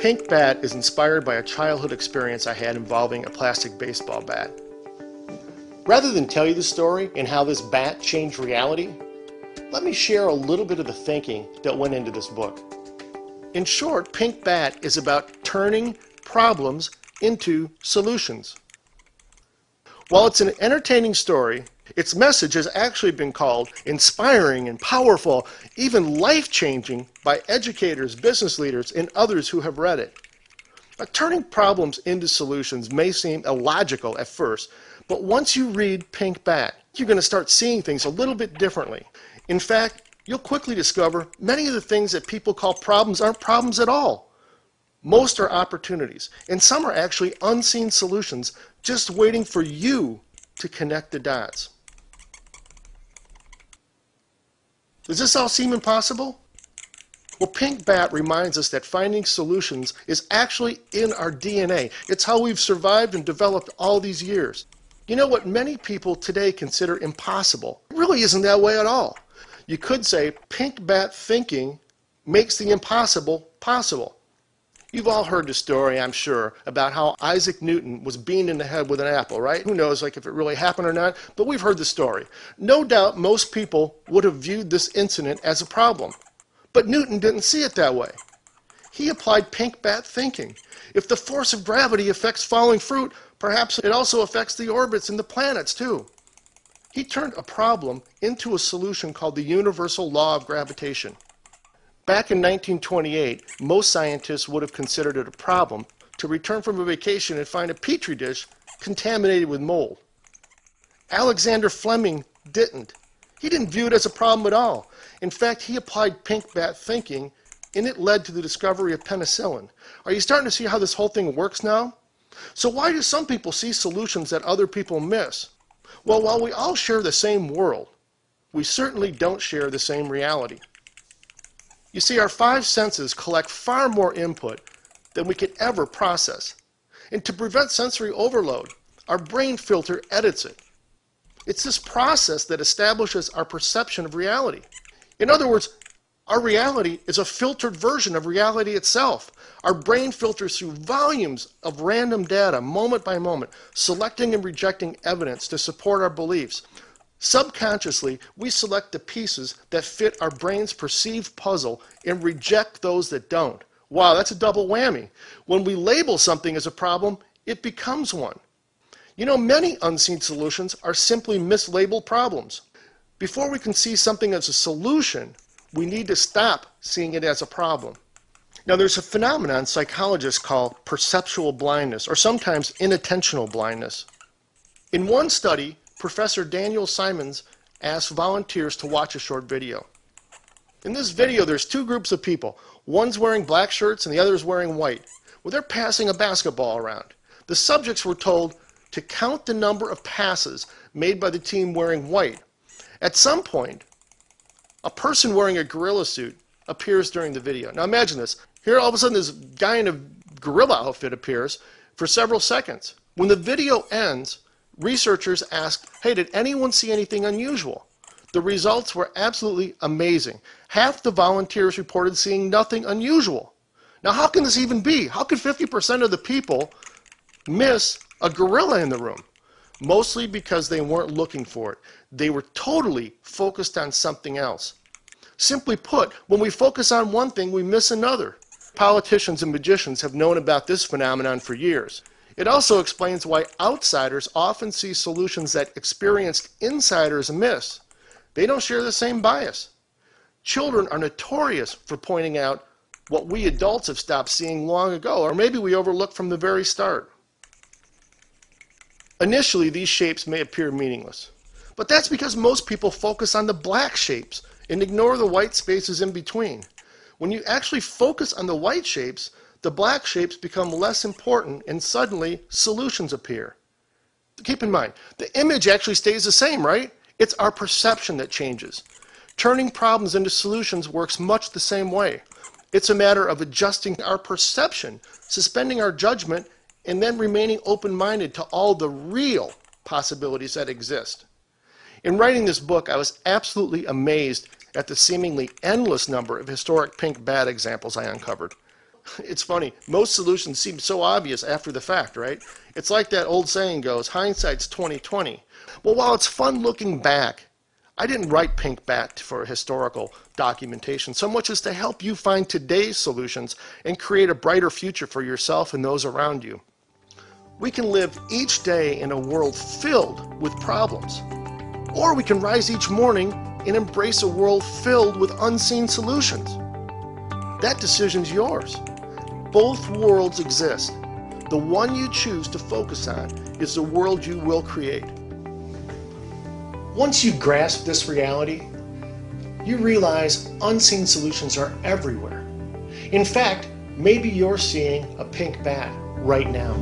Pink Bat is inspired by a childhood experience I had involving a plastic baseball bat. Rather than tell you the story and how this bat changed reality, let me share a little bit of the thinking that went into this book. In short, Pink Bat is about turning problems into solutions. While it's an entertaining story, its message has actually been called inspiring and powerful, even life-changing by educators, business leaders, and others who have read it. Now, turning problems into solutions may seem illogical at first, but once you read Pink Bat, you're going to start seeing things a little bit differently. In fact, you'll quickly discover many of the things that people call problems aren't problems at all. Most are opportunities, and some are actually unseen solutions just waiting for you to connect the dots. Does this all seem impossible? Well, Pink Bat reminds us that finding solutions is actually in our DNA. It's how we've survived and developed all these years. You know, what many people today consider impossible, it really isn't that way at all. You could say Pink Bat thinking makes the impossible possible. You've all heard the story, I'm sure, about how Isaac Newton was beamed in the head with an apple, right? Who knows, if it really happened or not, but we've heard the story. No doubt most people would have viewed this incident as a problem, but Newton didn't see it that way. He applied Pink Bat thinking. If the force of gravity affects falling fruit, perhaps it also affects the orbits and the planets too. He turned a problem into a solution called the Universal Law of Gravitation. Back in 1928, most scientists would have considered it a problem to return from a vacation and find a petri dish contaminated with mold. Alexander Fleming didn't. He didn't view it as a problem at all. In fact, he applied Pink Bat thinking, and it led to the discovery of penicillin. Are you starting to see how this whole thing works now? So why do some people see solutions that other people miss? Well, while we all share the same world, we certainly don't share the same reality. You see, our five senses collect far more input than we could ever process. And to prevent sensory overload, our brain filter edits it. It's this process that establishes our perception of reality. In other words, our reality is a filtered version of reality itself. Our brain filters through volumes of random data, moment by moment, selecting and rejecting evidence to support our beliefs. Subconsciously, we select the pieces that fit our brain's perceived puzzle and reject those that don't. Wow, that's a double whammy. When we label something as a problem, it becomes one. You know, many unseen solutions are simply mislabeled problems. Before we can see something as a solution, we need to stop seeing it as a problem. Now, there's a phenomenon psychologists call perceptual blindness, or sometimes inattentional blindness. In one study, Professor Daniel Simons asked volunteers to watch a short video. In this video, there's two groups of people. One's wearing black shirts and the other's wearing white. Well, they're passing a basketball around. The subjects were told to count the number of passes made by the team wearing white. At some point, a person wearing a gorilla suit appears during the video. Now imagine this. Here all of a sudden this guy in a gorilla outfit appears for several seconds. When the video ends, researchers asked, hey, did anyone see anything unusual? The results were absolutely amazing. Half the volunteers reported seeing nothing unusual. Now, how can this even be? How could 50% of the people miss a gorilla in the room? Mostly because they weren't looking for it. They were totally focused on something else. Simply put, when we focus on one thing, we miss another. Politicians and magicians have known about this phenomenon for years. It also explains why outsiders often see solutions that experienced insiders miss. They don't share the same bias. Children are notorious for pointing out what we adults have stopped seeing long ago, or maybe we overlooked from the very start. Initially, these shapes may appear meaningless, but that's because most people focus on the black shapes and ignore the white spaces in between. When you actually focus on the white shapes, the black shapes become less important and suddenly solutions appear. Keep in mind, the image actually stays the same, right? It's our perception that changes. Turning problems into solutions works much the same way. It's a matter of adjusting our perception, suspending our judgment, and then remaining open-minded to all the real possibilities that exist. In writing this book, I was absolutely amazed at the seemingly endless number of historic Pink Bat examples I uncovered. It's funny, most solutions seem so obvious after the fact, right? It's like that old saying goes, hindsight's 20/20. Well, while it's fun looking back, I didn't write Pink Bat for historical documentation so much as to help you find today's solutions and create a brighter future for yourself and those around you. We can live each day in a world filled with problems, or we can rise each morning and embrace a world filled with unseen solutions. That decision's yours. Both worlds exist. The one you choose to focus on is the world you will create. Once you grasp this reality, you realize unseen solutions are everywhere. In fact, maybe you're seeing a pink bat right now.